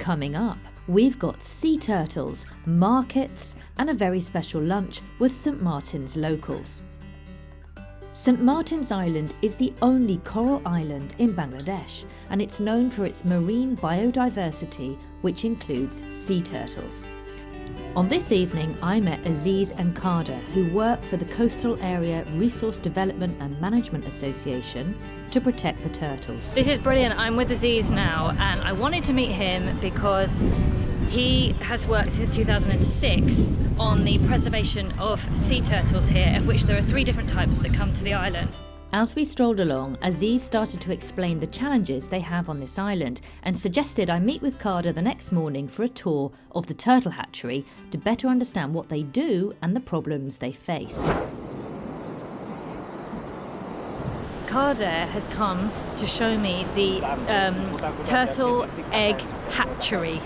Coming up, we've got sea turtles, markets, and a very special lunch with St Martin's locals. St Martin's Island is the only coral island in Bangladesh, and it's known for its marine biodiversity, which includes sea turtles. On this evening, I met Aziz and Kader, who work for the Coastal Area Resource Development and Management Association to protect the turtles. This is brilliant. I'm with Aziz now, and I wanted to meet him because he has worked since 2006 on the preservation of sea turtles here, of which there are 3 different types that come to the island. As we strolled along, Aziz started to explain the challenges they have on this island and suggested I meet with Kader the next morning for a tour of the turtle hatchery to better understand what they do and the problems they face. Kader has come to show me the turtle egg hatchery.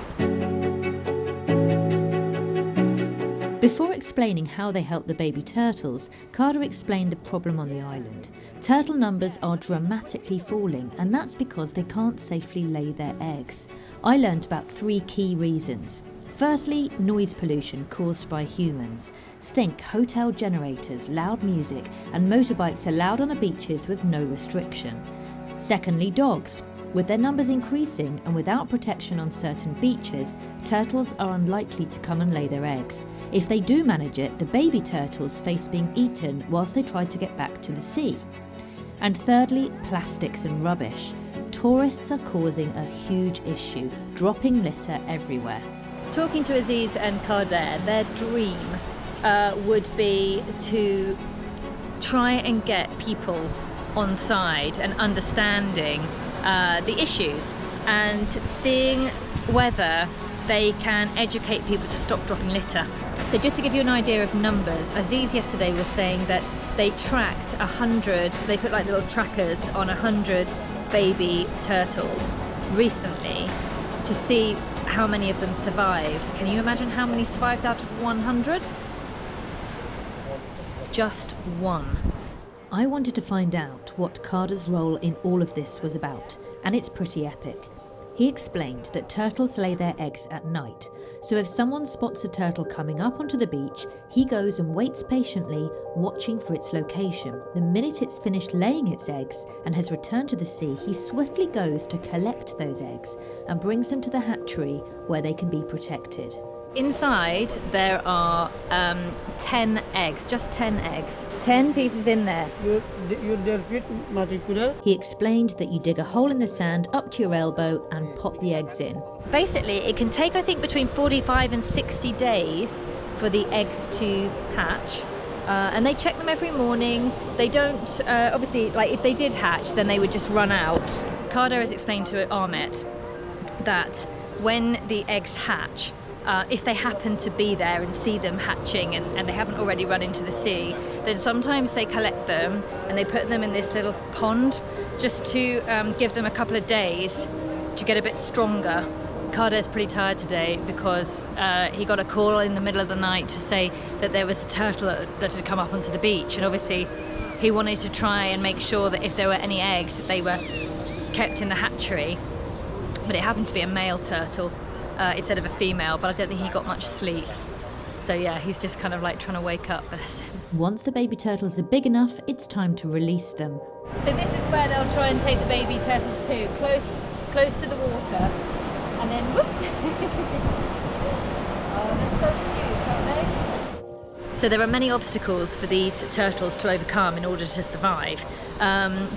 Before explaining how they help the baby turtles, Kader explained the problem on the island. Turtle numbers are dramatically falling, and that's because they can't safely lay their eggs. I learned about 3 key reasons. Firstly, noise pollution caused by humans. Think hotel generators, loud music, and motorbikes allowed on the beaches with no restriction. Secondly, dogs. With their numbers increasing and without protection on certain beaches, turtles are unlikely to come and lay their eggs. If they do manage it, the baby turtles face being eaten whilst they try to get back to the sea. And thirdly, plastics and rubbish. Tourists are causing a huge issue, dropping litter everywhere. Talking to Aziz and Kader, their dream would be to try and get people on side and understanding the issues and seeing whether they can educate people to stop dropping litter. So just to give you an idea of numbers, Aziz yesterday was saying that they tracked 100, they put like little trackers on 100 baby turtles recently to see how many of them survived. Can you imagine how many survived out of 100? Just 1. I wanted to find out what Kader's role in all of this was about, and it's pretty epic. He explained that turtles lay their eggs at night, so if someone spots a turtle coming up onto the beach, he goes and waits patiently, watching for its location. The minute it's finished laying its eggs and has returned to the sea, he swiftly goes to collect those eggs and brings them to the hatchery where they can be protected. Inside there are 10 eggs, just 10 eggs. 10 pieces in there. He explained that you dig a hole in the sand up to your elbow and pop the eggs in. Basically, it can take, I think, between 45 and 60 days for the eggs to hatch. And they check them every morning. They don't, obviously, like if they did hatch, then they would just run out. Kader has explained to Ahmet that when the eggs hatch, if they happen to be there and see them hatching and they haven't already run into the sea, then sometimes they collect them and they put them in this little pond just to give them a couple of days to get a bit stronger. Kader's pretty tired today because he got a call in the middle of the night to say that there was a turtle that had come up onto the beach, and obviously he wanted to try and make sure that if there were any eggs that they were kept in the hatchery, but it happened to be a male turtle instead of a female, but I don't think he got much sleep. So yeah, he's just kind of like trying to wake up. Once the baby turtles are big enough, it's time to release them. So this is where they'll try and take the baby turtles to, close to the water, and then whoop. Oh, they're so cute, aren't they? So there are many obstacles for these turtles to overcome in order to survive.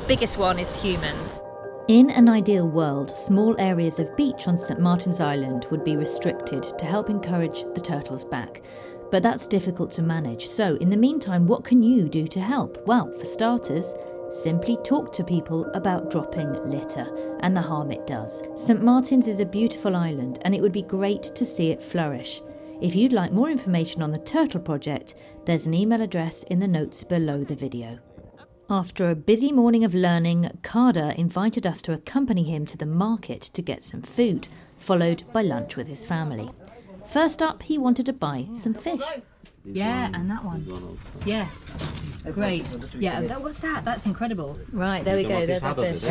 Biggest one is humans. In an ideal world, small areas of beach on St Martin's Island would be restricted to help encourage the turtles back. But that's difficult to manage. So in the meantime, what can you do to help? Well, for starters, simply talk to people about dropping litter and the harm it does. St Martin's is a beautiful island and it would be great to see it flourish. If you'd like more information on the Turtle Project, there's an email address in the notes below the video. After a busy morning of learning, Kader invited us to accompany him to the market to get some food, followed by lunch with his family. First up, he wanted to buy some fish. Yeah, and that one. Yeah, great. Yeah, what's that? That's incredible. Right, there we go. There's our fish.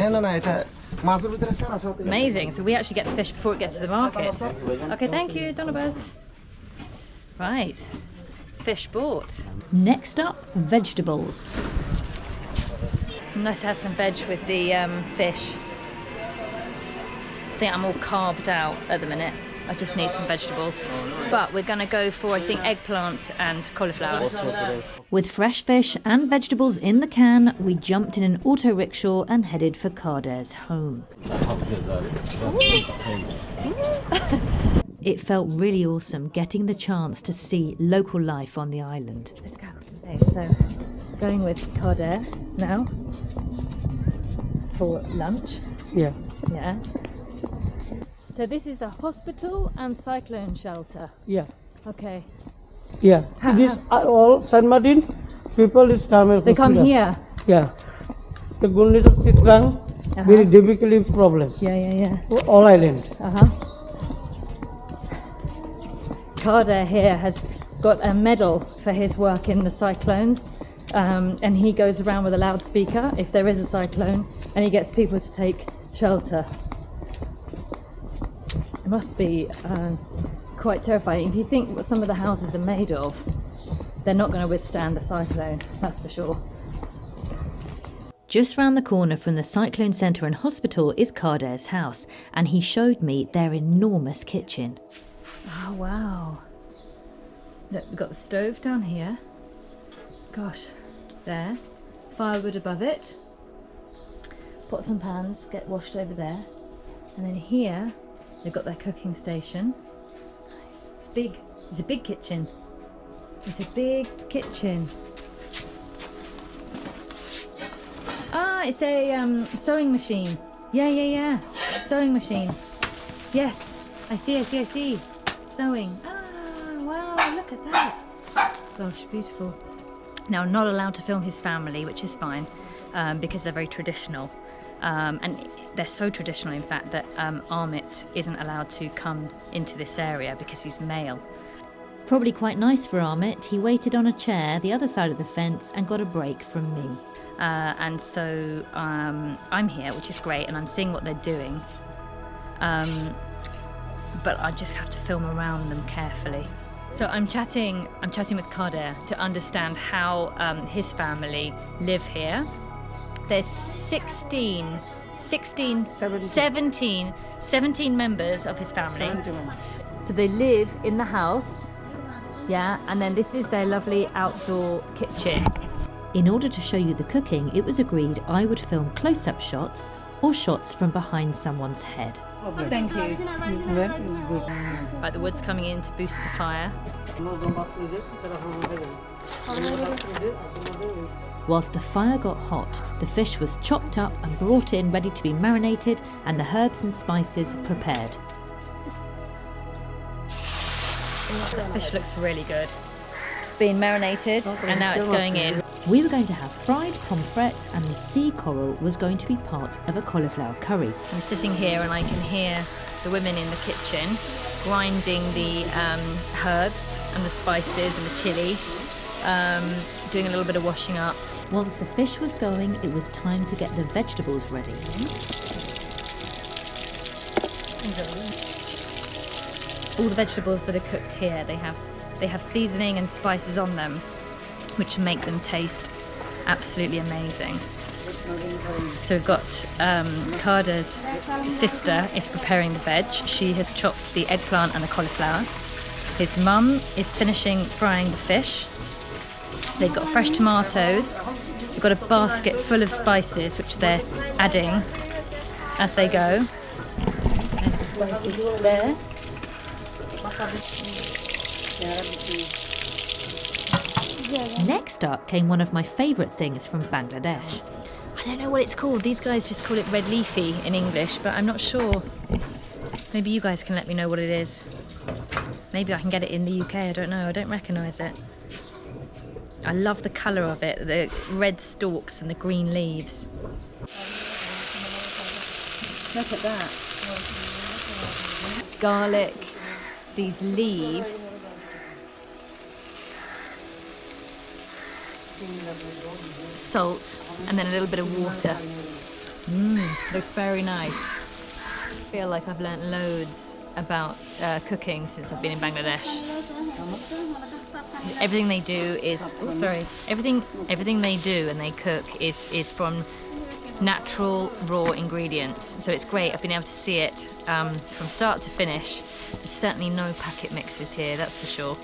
Amazing. So we actually get the fish before it gets to the market. Okay, thank you, Donabeth. Right, fish bought. Next up, vegetables. Nice to have some veg with the fish. I think I'm all carved out at the minute. I just need some vegetables. But we're gonna go for, I think, eggplant and cauliflower. With fresh fish and vegetables in the can, we jumped in an auto rickshaw and headed for Kader's home. It felt really awesome getting the chance to see local life on the island. Let's go. Okay, so going with Kader now for lunch. Yeah. Yeah. So this is the hospital and cyclone shelter. Yeah. Okay. Yeah. This all San Martin people is come. They come here. Yeah. The good little Sitrang, very difficult problem. Yeah. All island. Kader here has got a medal for his work in the cyclones, and he goes around with a loudspeaker if there is a cyclone, and he gets people to take shelter. It must be quite terrifying. If you think what some of the houses are made of, they're not going to withstand a cyclone, that's for sure. Just round the corner from the cyclone centre and hospital is Kader's house, and he showed me their enormous kitchen. Oh wow. Look, we've got the stove down here. Gosh, there. Firewood above it. Pots and pans get washed over there. And then here, they've got their cooking station. It's nice. It's big. It's a big kitchen. It's a big kitchen. Ah, it's a sewing machine. Yeah. Sewing machine. Yes, I see. Sewing. Ah, wow, look at that. Gosh, beautiful. Now, I'm not allowed to film his family, which is fine, because they're very traditional. And they're so traditional, in fact, that Amit isn't allowed to come into this area because he's male. Probably quite nice for Amit. He waited on a chair the other side of the fence and got a break from me. And so I'm here, which is great, and I'm seeing what they're doing. But I just have to film around them carefully. So I'm chatting with Kader to understand how his family live here. There's 17 members of his family. So they live in the house, yeah, and then this is their lovely outdoor kitchen. In order to show you the cooking, it was agreed I would film close-up shots or shots from behind someone's head. Thank you. Good. Right, the wood's coming in to boost the fire. Whilst the fire got hot, the fish was chopped up and brought in ready to be marinated and the herbs and spices prepared. The fish looks really good. It's been marinated and now it's going in. We were going to have fried pomfret and the sea coral was going to be part of a cauliflower curry. I'm sitting here and I can hear the women in the kitchen grinding the herbs and the spices and the chilli, doing a little bit of washing up. Once the fish was going, it was time to get the vegetables ready. All the vegetables that are cooked here, they have seasoning and spices on them, which make them taste absolutely amazing. So we've got Kader's sister is preparing the veg. She has chopped the eggplant and the cauliflower. His mum is finishing frying the fish. They've got fresh tomatoes. They've got a basket full of spices, which they're adding as they go. There's the spices there. Next up came one of my favourite things from Bangladesh. I don't know what it's called. These guys just call it red leafy in English, but I'm not sure. Maybe you guys can let me know what it is. Maybe I can get it in the UK, I don't know. I don't recognise it. I love the colour of it, the red stalks and the green leaves. Look at that. Garlic, these leaves. salt, and then a little bit of water. Looks very nice. I feel like I've learnt loads about cooking since I've been in Bangladesh. Everything they do is, everything they do and they cook is from natural raw ingredients. So it's great. I've been able to see it from start to finish. There's certainly no packet mixes here, that's for sure.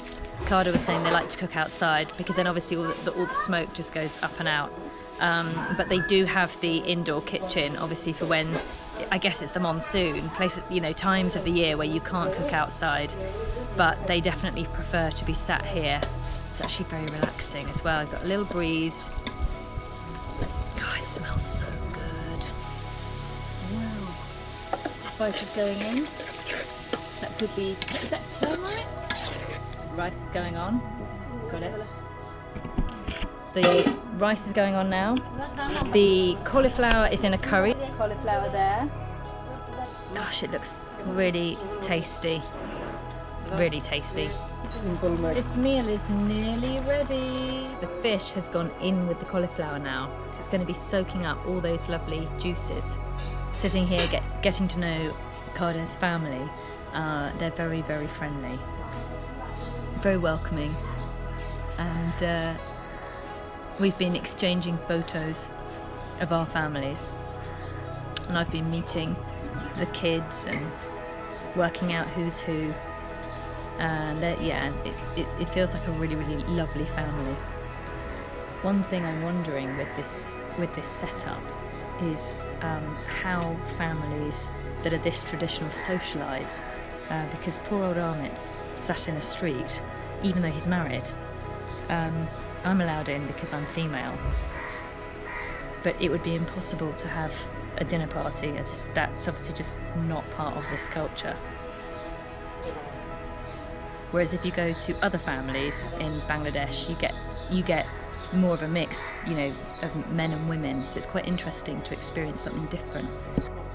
Kader was saying they like to cook outside because then obviously all the smoke just goes up and out. But they do have the indoor kitchen, obviously for when, I guess it's the monsoon, places, times of the year where you can't cook outside. But they definitely prefer to be sat here. It's actually very relaxing as well. I've got a little breeze. God, it smells so good. Wow. Spices going in. That could be, is that turmeric? Rice is going on. Got it. The rice is going on now. The cauliflower is in a curry. Cauliflower there. Gosh, it looks really tasty. Really tasty. This meal is nearly ready. The fish has gone in with the cauliflower now. So it's going to be soaking up all those lovely juices. Sitting here, getting to know Kader's family. They're very, very friendly. Very welcoming. And we've been exchanging photos of our families. And I've been meeting the kids and working out who's who. And it feels like a really, really lovely family. One thing I'm wondering with this setup is how families that are this traditional socialise, because poor old Amit's sat in the street, even though he's married. I'm allowed in because I'm female, but it would be impossible to have a dinner party. That's obviously just not part of this culture. Whereas if you go to other families in Bangladesh, you get more of a mix, of men and women. So it's quite interesting to experience something different.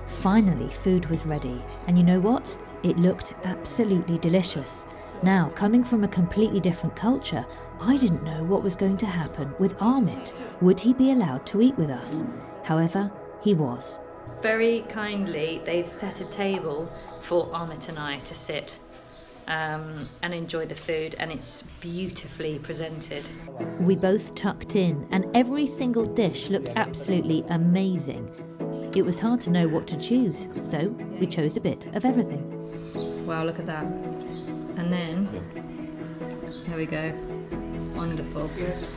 Finally, food was ready, and you know what? It looked absolutely delicious. Now, coming from a completely different culture, I didn't know what was going to happen with Amit. Would he be allowed to eat with us? However, he was. Very kindly, they've set a table for Amit and I to sit and enjoy the food, and it's beautifully presented. We both tucked in, and every single dish looked absolutely amazing. It was hard to know what to choose, so we chose a bit of everything. Wow, look at that. And then, here we go. Wonderful.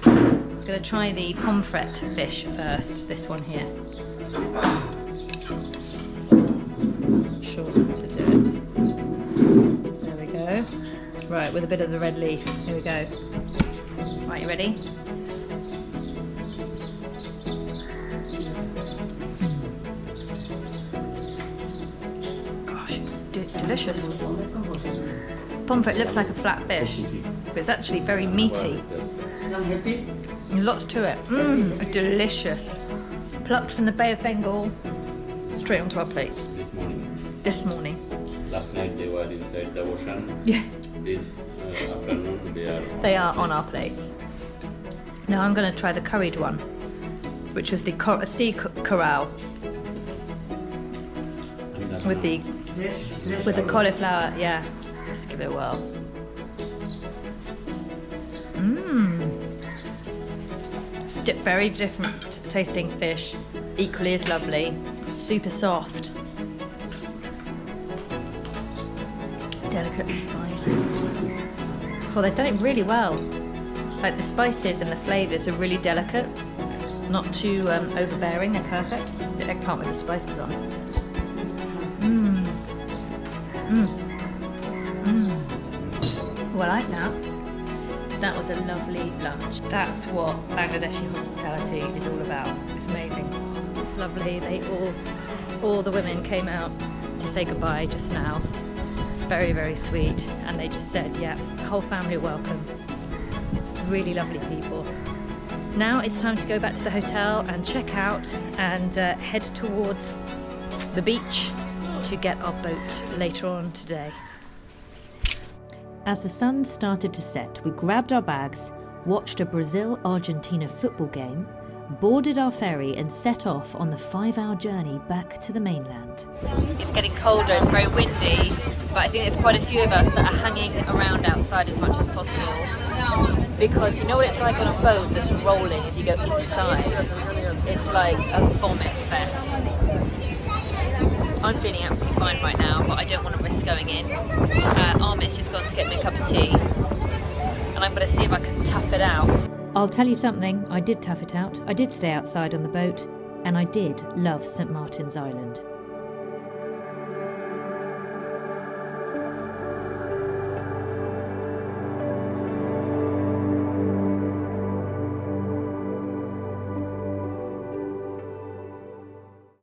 I'm going to try the pomfret fish first, this one here. Sure to do it. There we go. Right, with a bit of the red leaf. Here we go. Right, you ready? Gosh, it's delicious. Pomfret looks like a flat fish, but it's actually very meaty. Lots to it. It's delicious. Plucked from the Bay of Bengal, straight onto our plates. This morning. Last night they were inside the ocean. Yeah. This afternoon they are on our plates. Now I'm going to try the curried one, which was the sea corral with the cauliflower. Yeah. Let's give it a whirl. Very different tasting fish, equally as lovely, super soft, delicately spiced. Oh, they've done it really well. Like the spices and the flavours are really delicate, not too overbearing. They're perfect. The eggplant with the spices on. Oh, I like that. That was a lovely lunch. That's what Bangladeshi hospitality is all about. It's amazing. It's lovely. All the women came out to say goodbye just now. Very, very sweet. And they just said, yeah, whole family welcome. Really lovely people. Now it's time to go back to the hotel and check out and head towards the beach to get our boat later on today. As the sun started to set, we grabbed our bags, watched a Brazil-Argentina football game, boarded our ferry and set off on the 5-hour journey back to the mainland. It's getting colder, it's very windy, but I think there's quite a few of us that are hanging around outside as much as possible. Because you know what it's like on a boat that's rolling if you go inside? It's like a vomit fest. I'm feeling absolutely fine right now, but I don't want to risk going in. Armit's just gone to get me a cup of tea, and I'm going to see if I can tough it out. I'll tell you something, I did tough it out. I did stay outside on the boat, and I did love St. Martin's Island.